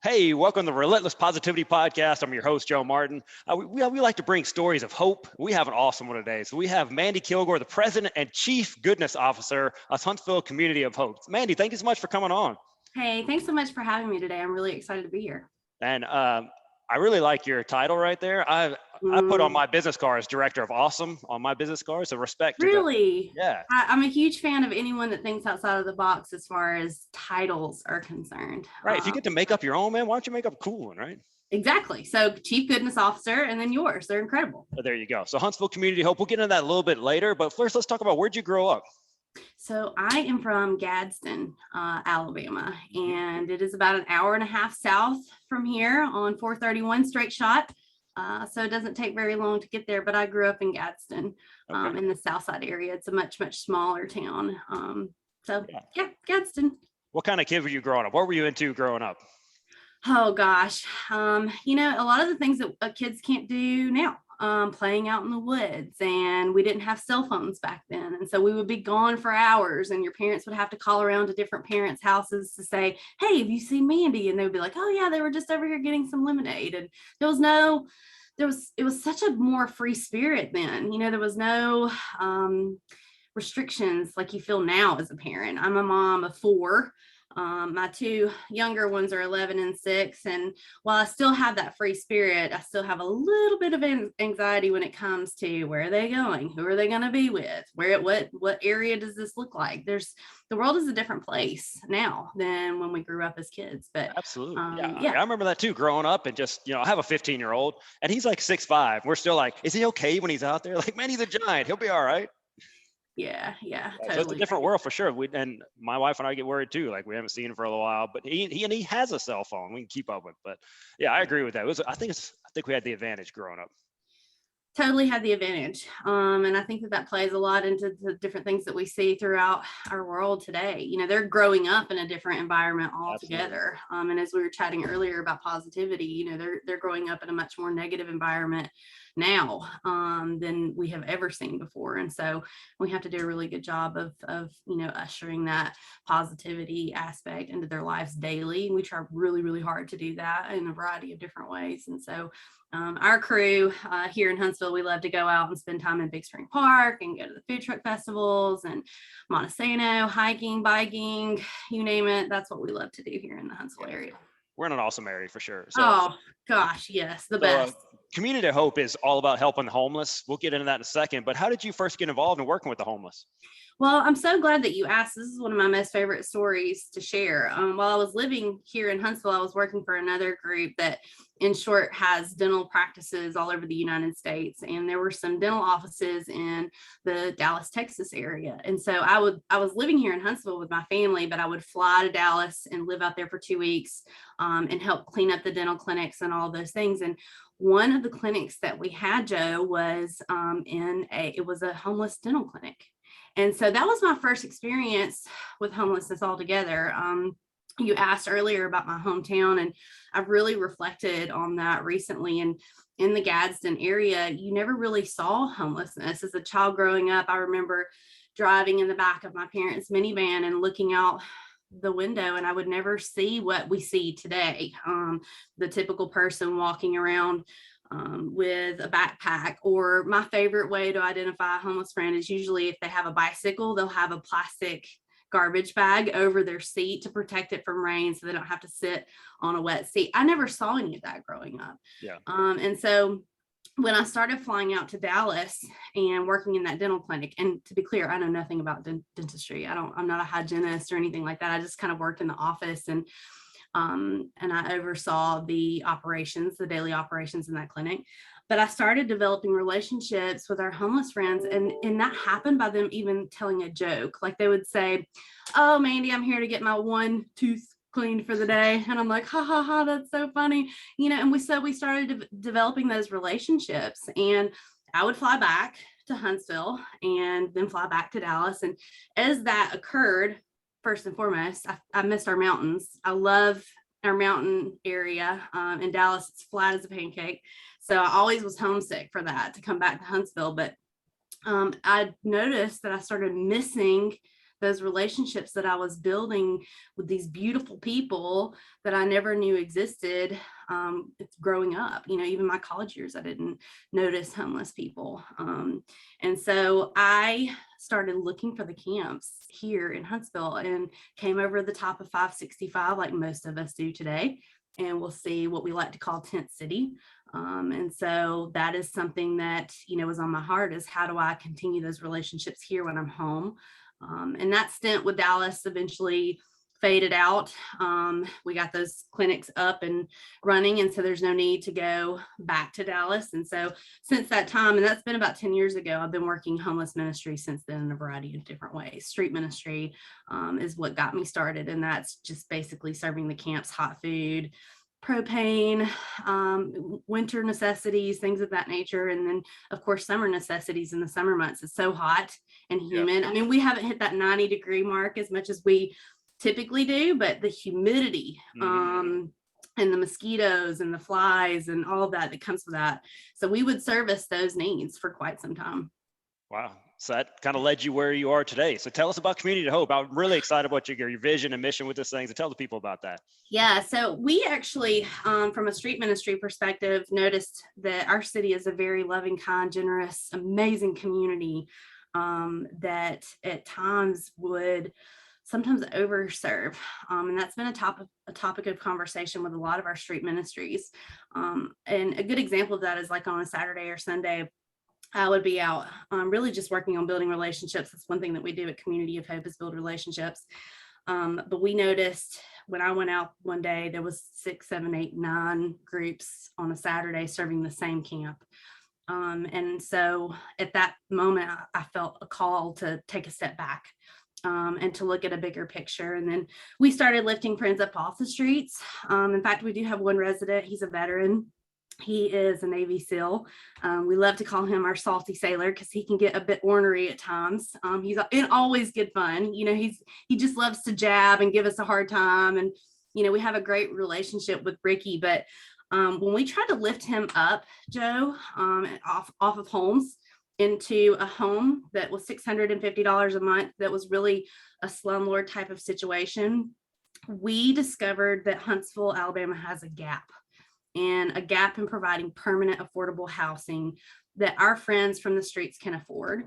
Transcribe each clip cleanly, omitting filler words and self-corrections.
Hey, welcome to the Relentless Positivity Podcast. I'm your host, Joe Martin. We like to bring stories of hope. We have an awesome one today. So we have Mandy Kilgore, the President and Chief Goodness Officer of Huntsville Community of Hope. Mandy, thank you so much for coming on. Hey, thanks so much for having me today. I'm really excited to be here. And I really like your title right there. I put on my business card as Director of Awesome on my business card. So respect to Really? Yeah. I'm a huge fan of anyone that thinks outside of the box as far as titles are concerned. Right. If you get to make up your own, man, why don't you make up a cool one, right? Exactly. So Chief Goodness Officer and then yours. They're incredible. There you go. So Huntsville Community Hope, we'll get into that a little bit later. But first, let's talk about where'd you grow up? So I am from Gadsden, Alabama, and it is about an hour and a half south from here on 431 straight shot. So it doesn't take very long to get there, but I grew up in Gadsden, in the South Side area. It's a much, much smaller town. Gadsden. What kind of kid were you growing up? What were you into growing up? Oh gosh. A lot of the things that kids can't do now, playing out in the woods, and we didn't have cell phones back then. And so we would be gone for hours and your parents would have to call around to different parents' houses to say, hey, have you seen Mandy? And they would be like, oh yeah, they were just over here getting some lemonade. And it was such a more free spirit then. There was no restrictions like you feel now as a parent. I'm a mom of 4. My 2 younger ones are 11 and 6. And while I still have that free spirit, I still have a little bit of anxiety when it comes to where are they going? Who are they going to be with? What area does this look like? The world is a different place now than when we grew up as kids. But absolutely. Yeah. I remember that too, growing up and just, I have a 15-year-old and he's like 6'5". We're still like, is he okay when he's out there? Like, man, he's a giant. He'll be all right. Yeah, totally. So it's a different world for sure. And my wife and I get worried too. Like we haven't seen him for a little while, but he has a cell phone we can keep up with. But yeah, I agree with that. I think we had the advantage growing up. Totally had the advantage. And I think that plays a lot into the different things that we see throughout our world today. They're growing up in a different environment altogether. And as we were chatting earlier about positivity, they're growing up in a much more negative environment now than we have ever seen before. And so we have to do a really good job of ushering that positivity aspect into their lives daily. And we try really, really hard to do that in a variety of different ways. And so our crew here in Huntsville, we love to go out and spend time in Big Spring Park and go to the food truck festivals and Montesano, hiking, biking, you name it. That's what we love to do here in the Huntsville area. We're in an awesome area for sure. So, oh gosh, yes, the best. Community of Hope is all about helping the homeless. We'll get into that in a second, but how did you first get involved in working with the homeless? Well, I'm so glad that you asked. This is one of my most favorite stories to share. While I was living here in Huntsville, I was working for another group that, in short, has dental practices all over the United States. And there were some dental offices in the Dallas, Texas area. And so I was living here in Huntsville with my family, but I would fly to Dallas and live out there for 2 weeks and help clean up the dental clinics and all those things. And one of the clinics that we had, Joe, was it was a homeless dental clinic. And so that was my first experience with homelessness altogether. You asked earlier about my hometown, and I've really reflected on that recently. And in the Gadsden area, you never really saw homelessness. As a child growing up, I remember driving in the back of my parents' minivan and looking out the window, and I would never see what we see today. The typical person walking around with a backpack, or my favorite way to identify a homeless friend is usually if they have a bicycle, they'll have a plastic garbage bag over their seat to protect it from rain so they don't have to sit on a wet seat. I never saw any of that growing up. Yeah. And so when I started flying out to Dallas and working in that dental clinic, and to be clear, I know nothing about dentistry. I'm not a hygienist or anything like that. I just kind of worked in the office and I oversaw the daily operations in that clinic. But I started developing relationships with our homeless friends, and that happened by them even telling a joke. Like they would say, oh, Mandy, I'm here to get my one tooth cleaned for the day. And I'm like, ha, ha, ha, that's so funny. And we started developing those relationships, and I would fly back to Huntsville and then fly back to Dallas. And as that occurred, first and foremost, I missed our mountains. I love our mountain area. In Dallas, it's flat as a pancake. So I always was homesick for that, to come back to Huntsville. But I noticed that I started missing those relationships that I was building with these beautiful people that I never knew existed. It's growing up, even my college years, I didn't notice homeless people. And so I started looking for the camps here in Huntsville and came over the top of 565, like most of us do today. And we'll see what we like to call tent city. And so that is something that, was on my heart, is how do I continue those relationships here when I'm home? And that stint with Dallas eventually faded out. We got those clinics up and running, and so there's no need to go back to Dallas. And so since that time, and that's been about 10 years ago, I've been working homeless ministry since then in a variety of different ways. Street ministry is what got me started, and that's just basically serving the camps hot food, propane, winter necessities, things of that nature. And then of course, summer necessities in the summer months. It's so hot and humid. Yep. I mean, we haven't hit that 90-degree mark as much as we typically do, but the humidity, and the mosquitoes and the flies and all of that comes with that. So we would service those needs for quite some time. Wow. So that kind of led you where you are today. So tell us about Community of Hope. I'm really excited about your vision and mission with this thing. So tell the people about that. Yeah. So we actually, from a street ministry perspective, noticed that our city is a very loving, kind, generous, amazing community that at times would sometimes overserve. And that's been a topic of conversation with a lot of our street ministries. And a good example of that is like on a Saturday or Sunday, I would be out really just working on building relationships. That's one thing that we do at Community of Hope, is build relationships. But we noticed when I went out one day, there was 6, 7, 8, 9 groups on a Saturday serving the same camp. And so at that moment, I felt a call to take a step back and to look at a bigger picture. And then we started lifting friends up off the streets. In fact, we do have one resident. He's a veteran. He is a Navy SEAL. We love to call him our salty sailor because he can get a bit ornery at times. He's always good fun. He just loves to jab and give us a hard time. And, we have a great relationship with Ricky. But when we tried to lift him up, Joe, off of homes into a home that was $650 a month, that was really a slumlord type of situation, we discovered that Huntsville, Alabama has a gap in providing permanent, affordable housing that our friends from the streets can afford.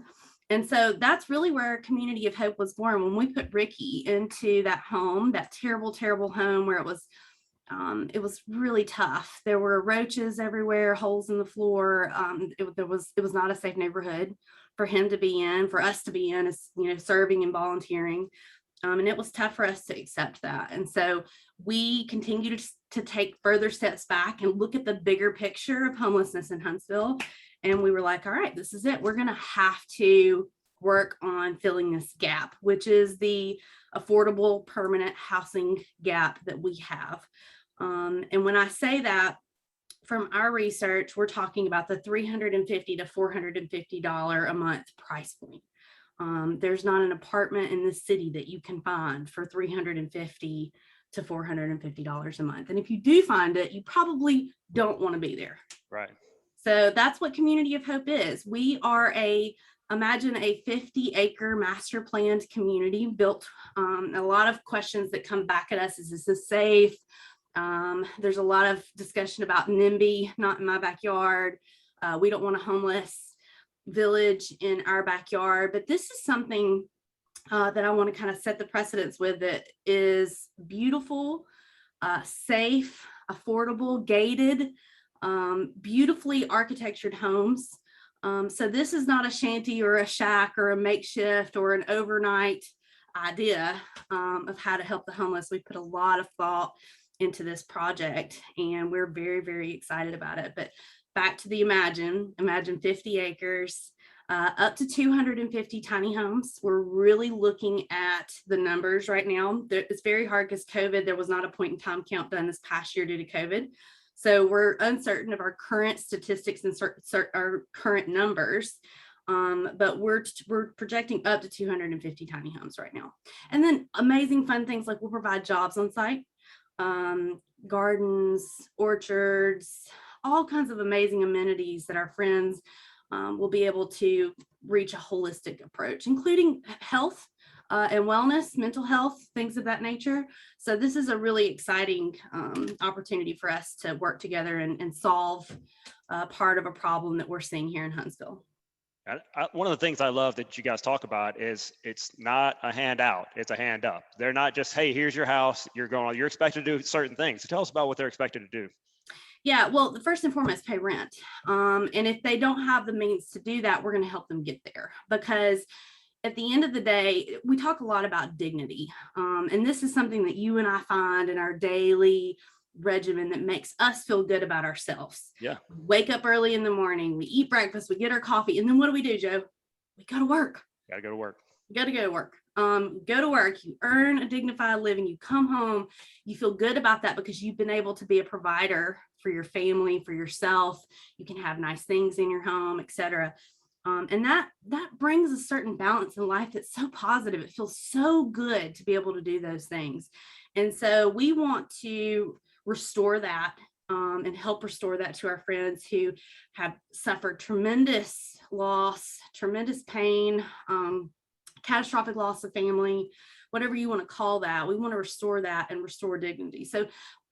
And so that's really where Community of Hope was born. When we put Ricky into that home, that terrible, terrible home where it was really tough. There were roaches everywhere, holes in the floor. It was not a safe neighborhood for him to be in, for us to be in, as serving and volunteering. And it was tough for us to accept that. And so we continued to take further steps back and look at the bigger picture of homelessness in Huntsville. And we were like, all right, this is it. We're going to have to work on filling this gap, which is the affordable permanent housing gap that we have. And when I say that, from our research, we're talking about the $350 to $450 a month price point. There's not an apartment in the city that you can find for $350 to $450 a month. And if you do find it, you probably don't want to be there. Right. So that's what Community of Hope is. We are imagine a 50-acre master planned community built. A lot of questions that come back at us is this safe? There's a lot of discussion about NIMBY, not in my backyard. We don't want a homeless village in our backyard, but this is something that I want to kind of set the precedence with, that is beautiful, safe, affordable, gated, beautifully architectured homes. So this is not a shanty or a shack or a makeshift or an overnight idea of how to help the homeless. We put a lot of thought into this project, and we're very, very excited about it. But back to the imagine 50 acres, up to 250 tiny homes. We're really looking at the numbers right now. It's very hard because COVID, there was not a point in time count done this past year due to COVID. So we're uncertain of our current statistics and our current numbers. But we're projecting up to 250 tiny homes right now. And then amazing fun things like we'll provide jobs on site, gardens, orchards, all kinds of amazing amenities that our friends will be able to reach a holistic approach, including health. and wellness, mental health, things of that nature. So this is a really exciting opportunity for us to work together and solve part of a problem that we're seeing here in Huntsville. One of the things I love that you guys talk about is it's not a handout, it's a hand up. They're not just, hey, here's your house, you're expected to do certain things. So tell us about what they're expected to do. Yeah, well, the first and foremost, pay rent. And if they don't have the means to do that, we're going to help them get there, because at the end of the day, we talk a lot about dignity. And this is something that you and I find in our daily regimen that makes us feel good about ourselves. Yeah. We wake up early in the morning, we eat breakfast, we get our coffee, and then what do, Joe? We go to work. Gotta go to work. You got to go to work. Go to work, you earn a dignified living, you come home, you feel good about that because you've been able to be a provider for your family, for yourself. You can have nice things in your home, etc. And that brings a certain balance in life that's so positive. It feels so good to be able to do those things. And so we want to restore that and help restore that to our friends who have suffered tremendous loss, tremendous pain, catastrophic loss of family, whatever you want to call that. We want to restore that and restore dignity. So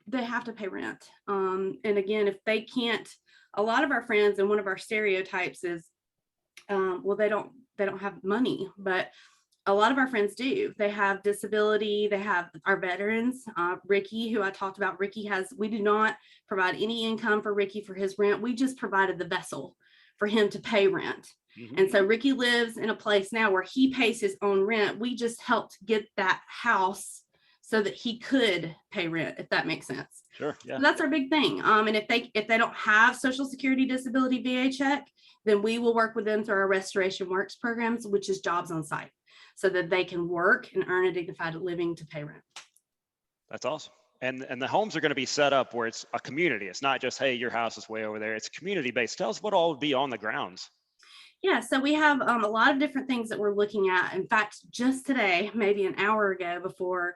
they have to pay rent. And again, if they can't, a lot of our friends, and one of our stereotypes is, well, they don't have money, but a lot of our friends do. They have disability. They have our veterans. Ricky, who I talked about, we do not provide any income for Ricky for his rent. We just provided the vessel for him to pay rent. Mm-hmm. And so Ricky lives in a place now where he pays his own rent. We just helped get that house so that he could pay rent, if that makes sense. Sure. Yeah. So that's our big thing. And if they don't have Social Security disability VA check, then we will work with them through our Restoration Works programs, which is jobs on site, so that they can work and earn a dignified living to pay rent. That's awesome. And the homes are going to be set up where it's a community. It's not just, hey, your house is way over there. It's community based. Tell us what all would be on the grounds. Yeah, so we have a lot of different things that we're looking at. In fact, just today, maybe an hour ago, before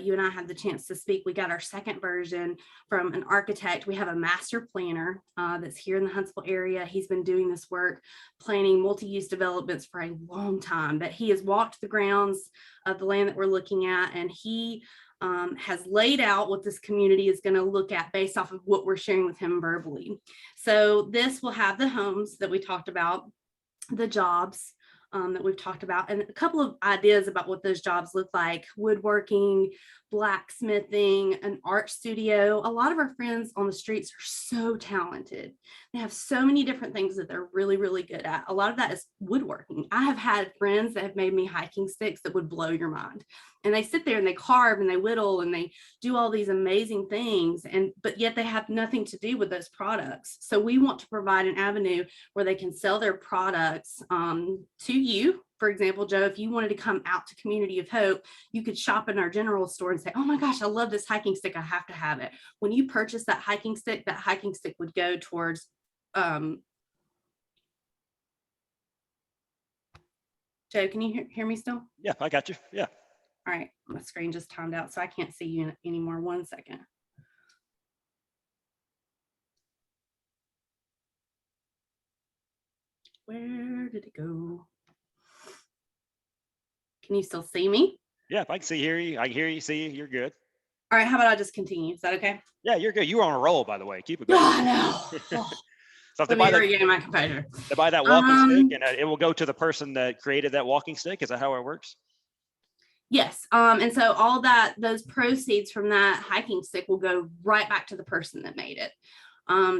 you and I had the chance to speak, we got our second version from an architect. We have a master planner that's here in the Huntsville area. He's been doing this work, planning multi-use developments for a long time, but he has walked the grounds of the land that we're looking at, and he has laid out what this community is going to look at based off of what we're sharing with him verbally. So this will have the homes that we talked about, the jobs that we've talked about, and a couple of ideas about what those jobs look like: woodworking, blacksmithing, an art studio. A lot of our friends on the streets are so talented. They have so many different things that they're really, really good at. A lot of that is woodworking. I have had friends that have made me hiking sticks that would blow your mind. And they sit there and they carve and they whittle and they do all these amazing things, but yet they have nothing to do with those products. So we want to provide an avenue where they can sell their products to you. For example, Joe, if you wanted to come out to Community of Hope, you could shop in our general store and say, oh my gosh, I love this hiking stick, I have to have it. When you purchase that hiking stick would go towards Joe, can you hear me still? Yeah, I got you. Yeah. All right, my screen just timed out, so I can't see you anymore. 1 second. Where did it go? Can you still see me? Yeah, I can hear you. I can hear you, see you. You're good. All right, how about I just continue? Is that okay? Yeah, you're good. You were on a roll, by the way. Keep it going. Oh, no. So if they buy my composure. They buy that walking stick, and it will go to the person that created that walking stick. Is that how it works? Yes. And so all those proceeds from that hiking stick will go right back to the person that made it.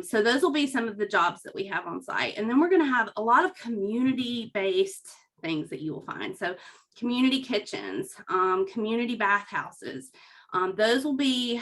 So those will be some of the jobs that we have on site. And then we're going to have a lot of community-based things that you will find. So community kitchens, community bathhouses. Those will be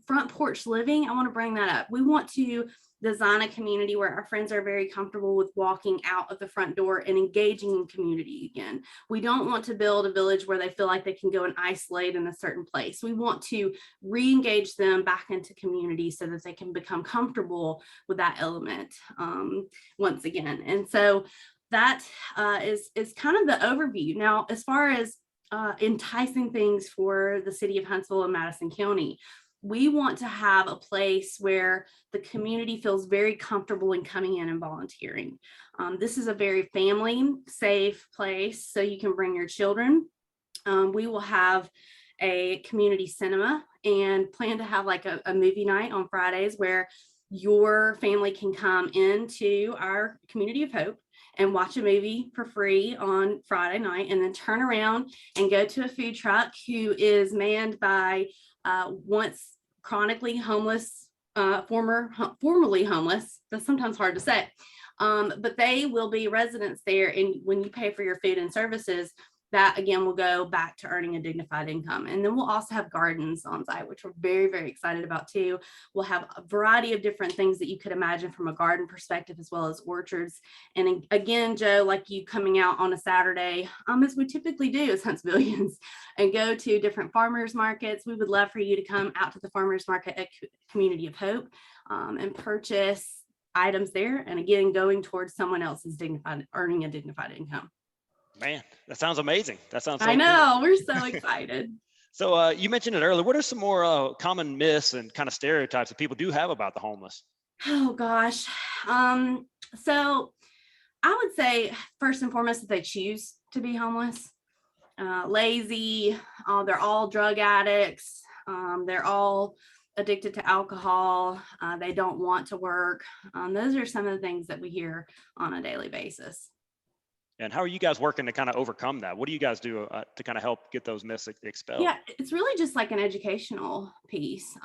front porch living. I want to bring that up. We want to design a community where our friends are very comfortable with walking out of the front door and engaging in community again. We don't want to build a village where they feel like they can go and isolate in a certain place. We want to re-engage them back into community so that they can become comfortable with that element once again. And so that is kind of the overview. Now, as far as enticing things for the city of Huntsville and Madison County, we want to have a place where the community feels very comfortable in coming in and volunteering. This is a very family safe place, so you can bring your children. We will have a community cinema and plan to have like a movie night on Fridays where your family can come into our community of hope and watch a movie for free on Friday night, and then turn around and go to a food truck who is manned by once chronically homeless, formerly homeless. That's sometimes hard to say. But they will be residents there. And when you pay for your food and services, that again will go back to earning a dignified income. And then we'll also have gardens on site, which we're very, very excited about too. We'll have a variety of different things that you could imagine from a garden perspective, as well as orchards. And again, Joe, like you coming out on a Saturday, as we typically do as Huntsvillians, and go to different farmers markets. We would love for you to come out to the farmers market at Community of Hope and purchase items there. And again, going towards someone else's earning a dignified income. Man, that sounds amazing. That sounds so I know. cool. We're so excited. So you mentioned it earlier. What are some more common myths and kind of stereotypes that people do have about the homeless? Oh gosh. So I would say first and foremost that they choose to be homeless, lazy. They're all drug addicts. They're all addicted to alcohol. They don't want to work. Those are some of the things that we hear on a daily basis. And how are you guys working to kind of overcome that? What do you guys do to kind of help get those myths expelled? Yeah, it's really just like an educational piece.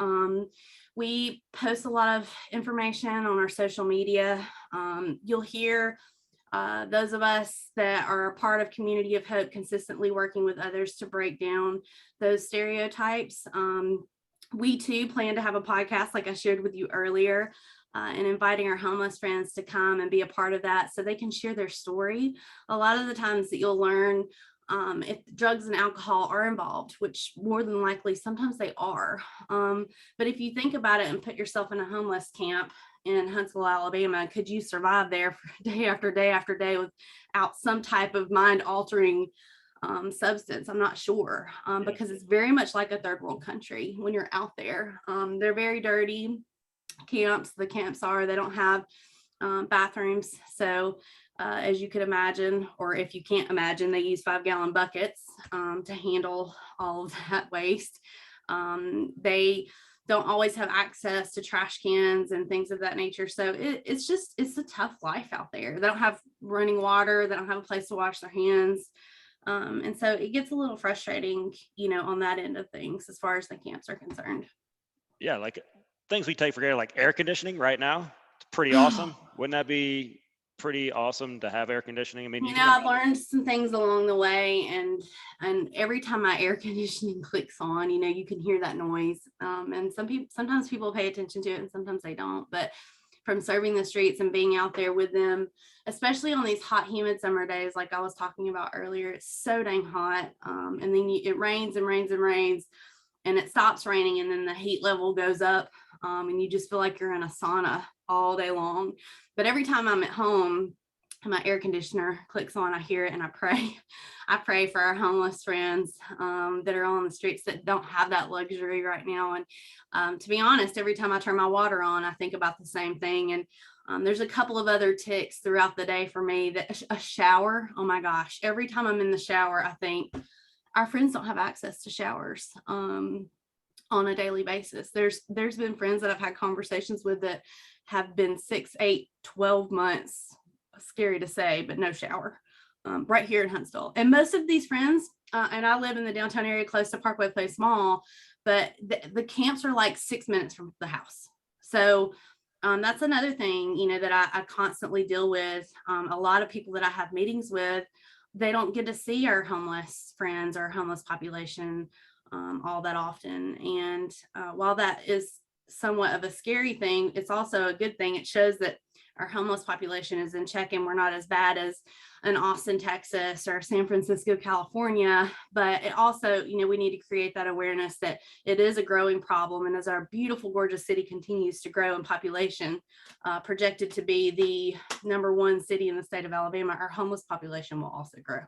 We post a lot of information on our social media. You'll hear those of us that are a part of Community of Hope consistently working with others to break down those stereotypes. We too plan to have a podcast, like I shared with you earlier, and inviting our homeless friends to come and be a part of that so they can share their story. A lot of the times that you'll learn if drugs and alcohol are involved, which more than likely sometimes they are. But if you think about it and put yourself in a homeless camp in Huntsville, Alabama, could you survive there for day after day after day without some type of mind-altering substance? I'm not sure, because it's very much like a third world country when you're out there. They're very dirty camps. The camps are, they don't have bathrooms. So as you could imagine, or if you can't imagine, they use 5-gallon buckets to handle all of that waste. They don't always have access to trash cans and things of that nature. So it's a tough life out there. They don't have running water. They don't have a place to wash their hands. And so it gets a little frustrating, on that end of things as far as the camps are concerned. Yeah, like things we take for granted, like air conditioning right now. It's pretty awesome. Wouldn't that be pretty awesome to have air conditioning? I mean, I've learned some things along the way, and every time my air conditioning clicks on, you can hear that noise. And sometimes people pay attention to it and sometimes they don't. But from serving the streets and being out there with them, especially on these hot, humid summer days, like I was talking about earlier, it's so dang hot. And then it rains and rains and rains, and it stops raining, and then the heat level goes up, and you just feel like you're in a sauna all day long. But every time I'm at home and my air conditioner clicks on, I hear it and I pray. I pray for our homeless friends that are on the streets that don't have that luxury right now. And to be honest, every time I turn my water on, I think about the same thing. And there's a couple of other ticks throughout the day for me. That a shower, oh my gosh, every time I'm in the shower, I think our friends don't have access to showers on a daily basis. There's been friends that I've had conversations with that have been 6, 8, 12 months, scary to say, but no shower right here in Huntsville. And most of these friends, and I live in the downtown area close to Parkway Place Mall, but the camps are like 6 minutes from the house. So that's another thing, that I constantly deal with. A lot of people that I have meetings with, they don't get to see our homeless friends or homeless population all that often. And while that is somewhat of a scary thing, it's also a good thing. It shows that our homeless population is in check and we're not as bad as in Austin, Texas, or San Francisco, California. But it also, we need to create that awareness that it is a growing problem. And as our beautiful, gorgeous city continues to grow in population, projected to be the #1 city in the state of Alabama, our homeless population will also grow.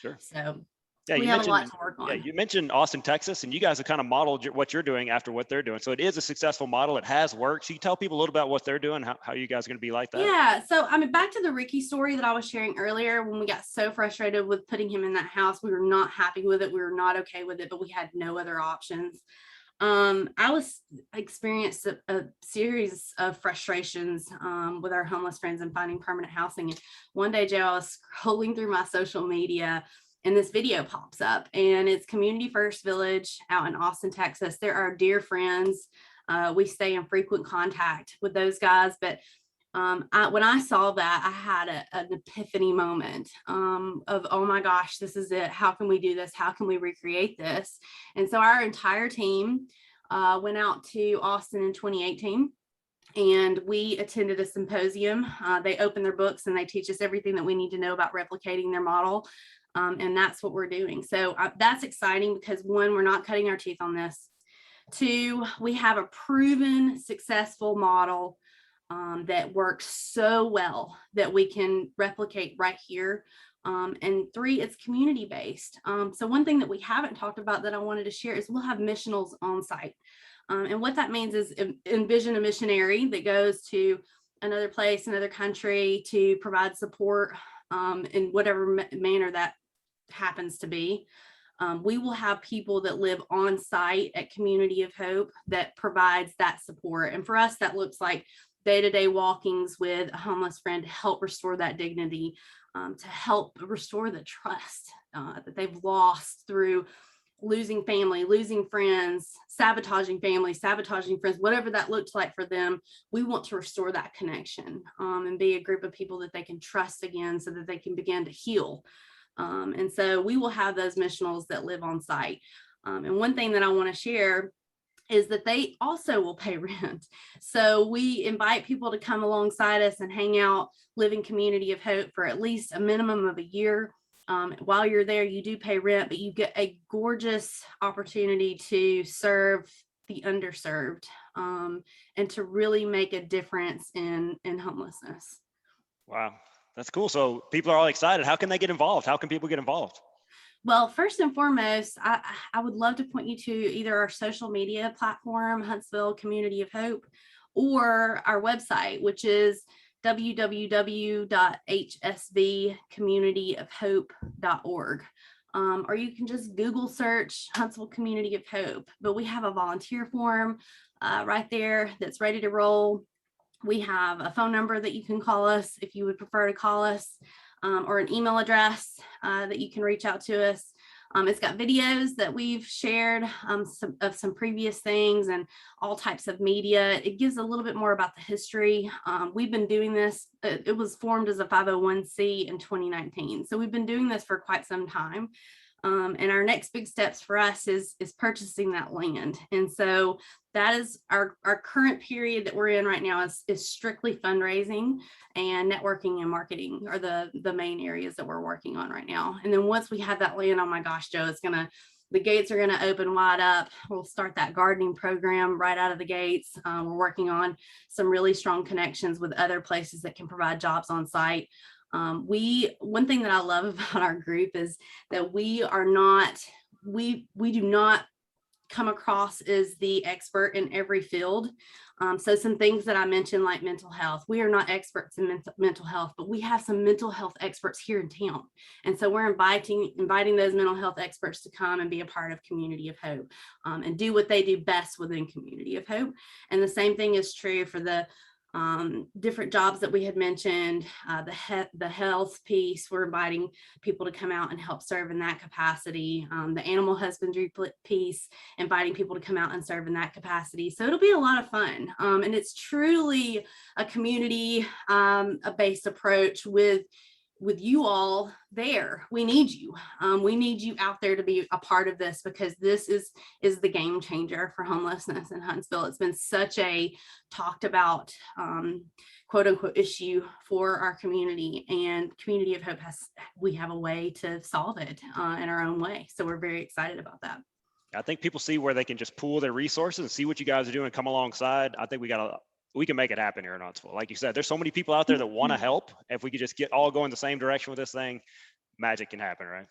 Sure. So Yeah, we you have a lot mentioned to work yeah, on. you mentioned Austin, Texas, and you guys have kind of modeled what you're doing after what they're doing. So it is a successful model. It has worked. So you tell people a little about what they're doing, how you guys are going to be like that. Yeah. So, I mean, back to the Ricky story that I was sharing earlier, when we got so frustrated with putting him in that house, we were not happy with it. We were not okay with it, but we had no other options. I was experienced a series of frustrations with our homeless friends and finding permanent housing. And one day, Joe, I was scrolling through my social media and this video pops up, and it's Community First Village out in Austin, Texas. They're our dear friends. We stay in frequent contact with those guys, but when I saw that, I had an epiphany moment of, oh my gosh, this is it. How can we do this? How can we recreate this? And so our entire team went out to Austin in 2018. And we attended a symposium. They open their books and they teach us everything that we need to know about replicating their model. And that's what we're doing. So that's exciting because, one, we're not cutting our teeth on this. Two, we have a proven successful model that works so well that we can replicate right here. And three, it's community based. So one thing that we haven't talked about that I wanted to share is we'll have missionals on site. And what that means is, envision a missionary that goes to another place, another country, to provide support in whatever manner that happens to be. We will have people that live on site at Community of Hope that provides that support. And for us, that looks like day-to-day walkings with a homeless friend to help restore that dignity, to help restore the trust that they've lost through losing family, losing friends, sabotaging family, sabotaging friends, whatever that looks like for them. We want to restore that connection and be a group of people that they can trust again so that they can begin to heal. And so we will have those missionals that live on site. And one thing that I want to share is that they also will pay rent. So we invite people to come alongside us and hang out, live in Community of Hope for at least a minimum of a year. While you're there, you do pay rent, but you get a gorgeous opportunity to serve the underserved and to really make a difference in homelessness. Wow, that's cool. So people are all excited. How can they get involved? How can people get involved? Well, first and foremost, I would love to point you to either our social media platform, Huntsville Community of Hope, or our website, which is www.hsvcommunityofhope.org. Or you can just Google search Huntsville Community of Hope. But we have a volunteer form right there that's ready to roll. We have a phone number that you can call us if you would prefer to call us, or an email address that you can reach out to us. It's got videos that we've shared of some previous things and all types of media. It gives a little bit more about the history. We've been doing this. It was formed as a 501c in 2019. So we've been doing this for quite some time. And our next big steps for us is purchasing that land. And so that is our current period that we're in right now is strictly fundraising, and networking and marketing are the main areas that we're working on right now. And then once we have that land, oh my gosh, Joe, the gates are going to open wide up. We'll start that gardening program right out of the gates. We're working on some really strong connections with other places that can provide jobs on site. One thing that I love about our group is that we do not come across as the expert in every field. So some things that I mentioned, like mental health, we are not experts in mental health, but we have some mental health experts here in town. And so we're inviting those mental health experts to come and be a part of Community of Hope and do what they do best within Community of Hope. And the same thing is true for the different jobs that we had mentioned, the health piece. We're inviting people to come out and help serve in that capacity. The animal husbandry piece, inviting people to come out and serve in that capacity. So it'll be a lot of fun. And it's truly a community based approach with you all there. We need you. We need you out there to be a part of this, because this is the game changer for homelessness in Huntsville. It's been such a talked about quote unquote issue for our community, and Community of Hope we have a way to solve it in our own way. So we're very excited about that. I think people see where they can just pool their resources and see what you guys are doing and come alongside. I think we can make it happen here in Huntsville. Like you said, there's so many people out there that want to help. If we could just all go in the same direction with this thing, magic can happen, right?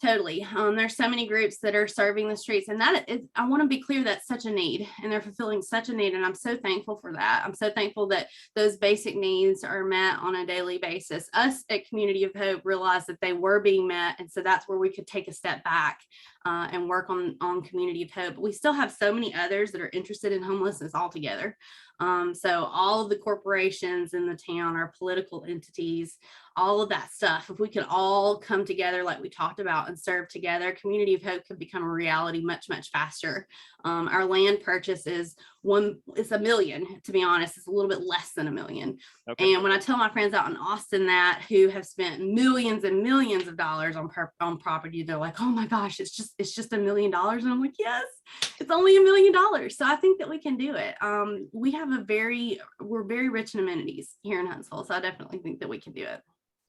Totally. There's so many groups that are serving the streets, and that is, I want to be clear, that's such a need, and they're fulfilling such a need. And I'm so thankful for that. I'm so thankful that those basic needs are met on a daily basis. Us at Community of Hope realized that they were being met. And so that's where we could take a step back and work on Community of Hope. But we still have so many others that are interested in homelessness altogether. So all of the corporations in the town, our political entities, all of that stuff, if we could all come together like we talked about and serve together, Community of Hope could become a reality much, much faster. Our land purchase is it's $1 million, to be honest. It's a little bit less than $1 million. Okay. And when I tell my friends out in Austin that, who have spent millions and millions of dollars on property, they're like, oh my gosh, it's just $1 million. And I'm like, yes, it's only $1 million. So I think that we can do it. We're very rich in amenities here in Huntsville. So I definitely think that we can do it.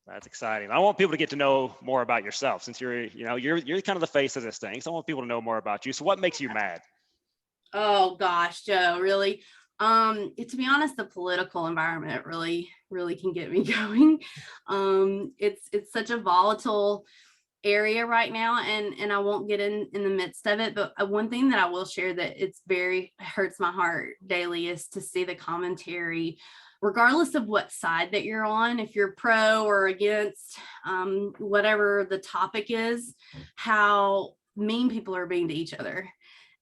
That's exciting. I want people to get to know more about yourself, since you're kind of the face of this thing. So I want people to know more about you. So what makes you mad? Oh gosh, Joe, really? To be honest, the political environment really, really can get me going. It's such a volatile area right now, and I won't get in the midst of it. But one thing that I will share that hurts my heart daily is to see the commentary, regardless of what side that you're on, if you're pro or against, whatever the topic is, how mean people are being to each other.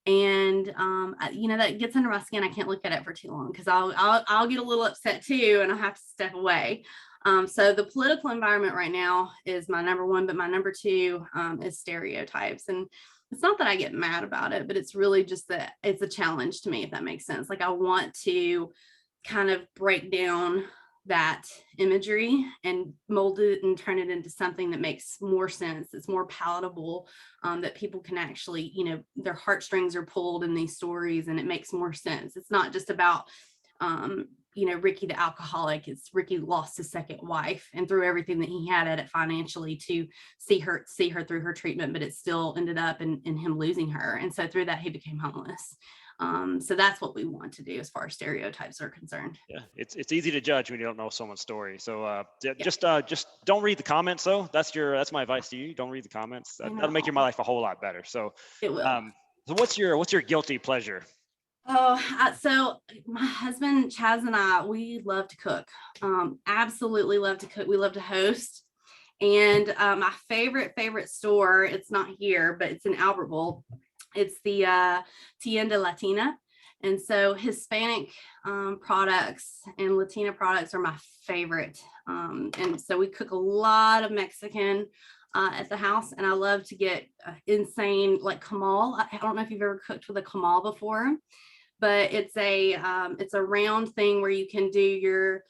And, that gets under my skin. I can't look at it for too long because I'll get a little upset too, and I'll have to step away. So the political environment right now is my number one, but my number two is stereotypes. And it's not that I get mad about it, but it's really just that it's a challenge to me, if that makes sense. Like, I want to kind of break down that imagery and mold it and turn it into something that makes more sense. It's more palatable, that people can actually, their heartstrings are pulled in these stories, and it makes more sense. It's not just about, Ricky the alcoholic. It's Ricky lost his second wife and threw everything that he had at it financially to see her through her treatment, but it still ended up in him losing her. And so through that, he became homeless. So that's what we want to do as far as stereotypes are concerned. Yeah, it's easy to judge when you don't know someone's story. So just don't read the comments though. That's my advice to you. Don't read the comments. That'll make your life a whole lot better. So it will. So what's your guilty pleasure? So my husband Chaz and I, we love to cook. Absolutely love to cook. We love to host. And my favorite store, it's not here, but it's in Albertville. It's the Tienda Latina. And so Hispanic products and Latina products are my favorite. And so we cook a lot of Mexican at the house. And I love to get insane, like camal. I don't know if you've ever cooked with a camal before, but it's a round thing where you can do your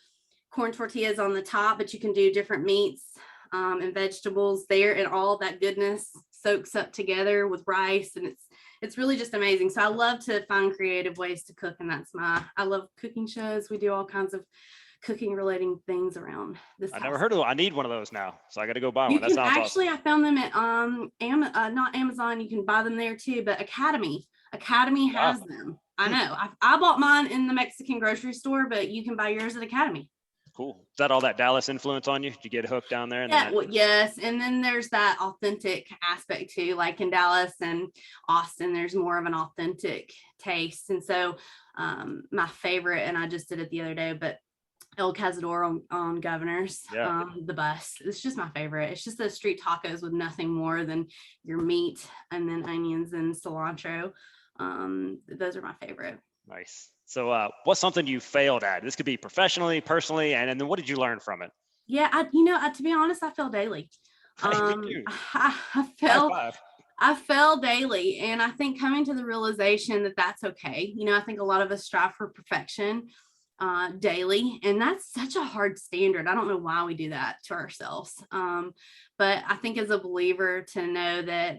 corn tortillas on the top, but you can do different meats and vegetables there, and all that goodness soaks up together with rice, and it's really just amazing. So I love to find creative ways to cook, and I love cooking shows. We do all kinds of cooking relating things around this. I never heard of them. I need one of those now, so I got to go buy one. That sounds awesome. I found them at not Amazon. You can buy them there too, but Academy has them. I know. I bought mine in the Mexican grocery store, but you can buy yours at Academy. Cool. Is that all that Dallas influence on you? Did you get hooked down there? Yes. And then there's that authentic aspect too, like in Dallas and Austin, there's more of an authentic taste. And so my favorite, and I just did it the other day, but El Cazador on Governors, the bus. It's just my favorite. It's just those street tacos with nothing more than your meat and then onions and cilantro. Those are my favorite. Nice. So what's something you failed at? This could be professionally, personally, and then what did you learn from it? Yeah, to be honest, I fail daily. I fail daily. And I think coming to the realization that that's okay. I think a lot of us strive for perfection daily, and that's such a hard standard. I don't know why we do that to ourselves. But I think as a believer, to know that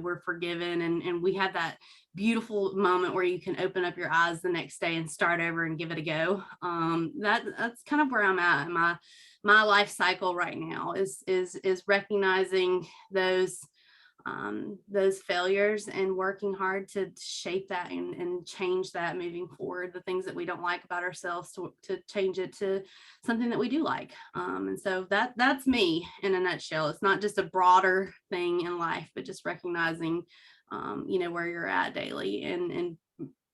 we're forgiven, and we have that beautiful moment where you can open up your eyes the next day and start over and give it a go. That's kind of where I'm at in my life cycle right now, is recognizing those those failures and working hard to shape that and change that moving forward, the things that we don't like about ourselves to change it to something that we do like. And so that's me in a nutshell. It's not just a broader thing in life, but just recognizing, where you're at daily and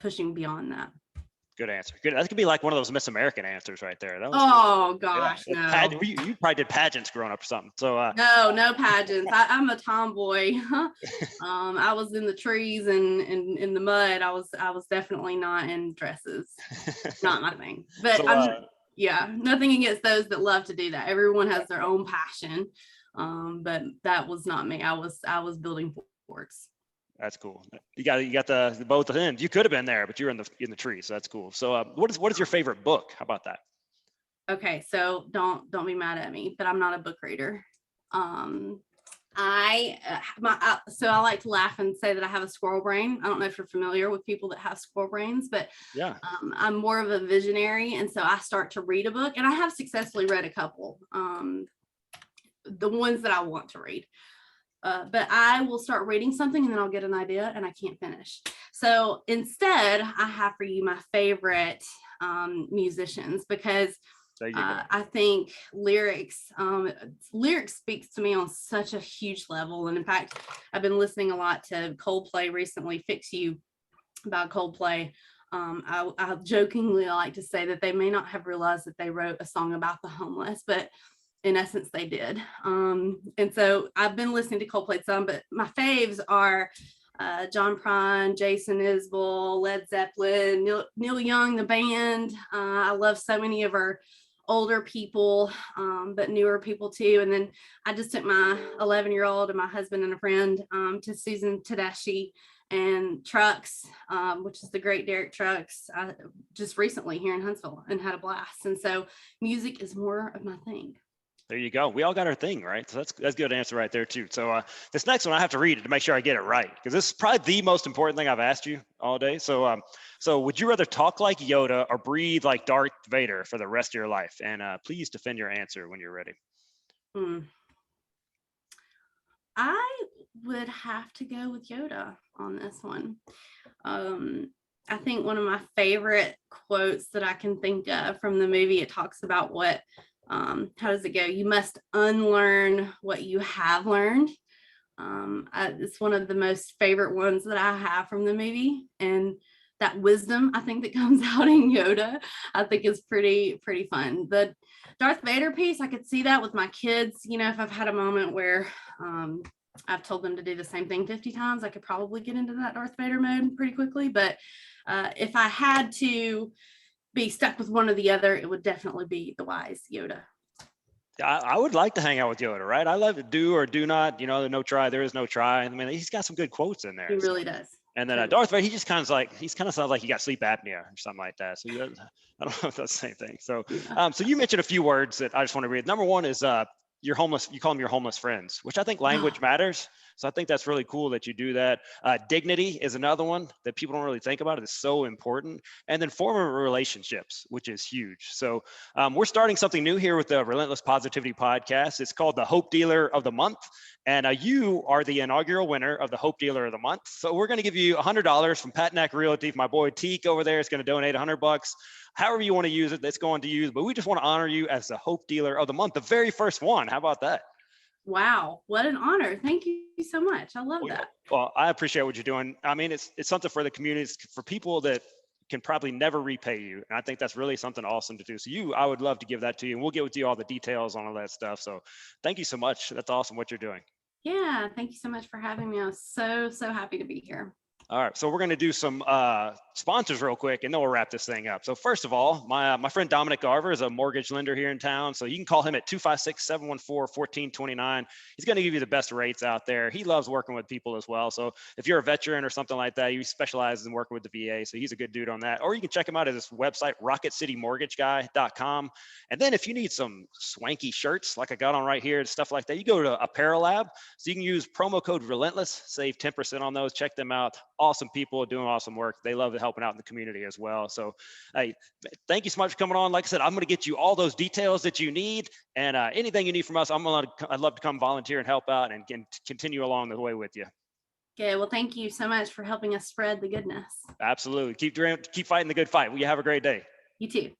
pushing beyond that. Good answer. Good. That could be like one of those Miss American answers right there. That was Oh gosh, yeah. no. You probably did pageants growing up or something. So no pageants. I'm a tomboy. I was in the trees and in the mud. I was definitely not in dresses. Not my thing. But so, nothing against those that love to do that. Everyone has their own passion. But that was not me. I was building forts. That's cool. You got the both ends. You could have been there, but you're in the trees. So that's cool. So what is your favorite book? How about that? Okay, so don't be mad at me, but I'm not a book reader. So I like to laugh and say that I have a squirrel brain. I don't know if you're familiar with people that have squirrel brains, but yeah, I'm more of a visionary, and so I start to read a book, and I have successfully read a couple, the ones that I want to read. But I will start reading something and then I'll get an idea and I can't finish. So instead, I have for you my favorite musicians, because I think lyrics speaks to me on such a huge level. And in fact, I've been listening a lot to Coldplay recently, Fix You by Coldplay. I jokingly like to say that they may not have realized that they wrote a song about the homeless, but in essence, they did. And so I've been listening to Coldplay some, but my faves are John Prine, Jason Isbell, Led Zeppelin, Neil Young, the band. I love so many of our older people, but newer people too. And then I just took my 11-year-old and my husband and a friend to Susan Tedeschi and Trucks, which is the great Derek Trucks, just recently here in Huntsville, and had a blast. And so music is more of my thing. There you go. We all got our thing, right? So that's a good answer right there too. So this next one I have to read it to make sure I get it right, because this is probably the most important thing I've asked you all day. So so would you rather talk like Yoda or breathe like Darth Vader for the rest of your life? And please defend your answer when you're ready. I would have to go with Yoda on this one. I think one of my favorite quotes that I can think of from the movie, it talks about what how does it go? You must unlearn what you have learned. It's one of the most favorite ones that I have from the movie, and that wisdom I think that comes out in Yoda, I think is pretty fun. The Darth Vader piece, I could see that with my kids. If I've had a moment where I've told them to do the same thing 50 times, I could probably get into that Darth Vader mode pretty quickly. But if I had to be stuck with one or the other, it would definitely be the wise Yoda. I would like to hang out with Yoda, right? I love to do or do not, no try, there is no try. I mean, he's got some good quotes in there. He really does. And then Darth Vader, he kind of sounds like he got sleep apnea or something like that. So I don't know if that's the same thing. So, so you mentioned a few words that I just want to read. Number one is you're homeless. You call them your homeless friends, which I think language matters. So I think that's really cool that you do that. Dignity is another one that people don't really think about. It is so important. And then forming relationships, which is huge. So we're starting something new here with the Relentless Positivity Podcast. It's called the Hope Dealer of the Month. And you are the inaugural winner of the Hope Dealer of the Month. So we're going to give you $100 from Pat Neck Realty. My boy Teak over there is going to donate $100. However you want to use it, that's going to use. But we just want to honor you as the Hope Dealer of the Month, the very first one. How about that? Wow, what an honor. Thank you so much. I love that. Well, I appreciate what you're doing. I mean, it's something for the communities, for people that can probably never repay you. And I think that's really something awesome to do. So I would love to give that to you, and we'll get with you all the details on all that stuff. So thank you so much. That's awesome what you're doing. Yeah, thank you so much for having me. I was so happy to be here. All right, so we're going to do some sponsors real quick, and then we'll wrap this thing up. So first of all, my friend Dominic Garver is a mortgage lender here in town. So you can call him at 256-714-1429. He's going to give you the best rates out there. He loves working with people as well. So if you're a veteran or something like that, he specializes in working with the VA. So he's a good dude on that. Or you can check him out at his website, rocketcitymortgageguy.com. And then if you need some swanky shirts like I got on right here, stuff like that, you go to Apparel Lab. So you can use promo code Relentless, save 10% on those. Check them out. awesome people doing awesome work. They love helping out in the community as well. So, hey, thank you so much for coming on. Like I said, I'm going to get you all those details that you need, and anything you need from us, I'd love to come volunteer and help out and continue along the way with you. Okay, well, thank you so much for helping us spread the goodness. Absolutely. Keep fighting the good fight. Well, you have a great day. You too.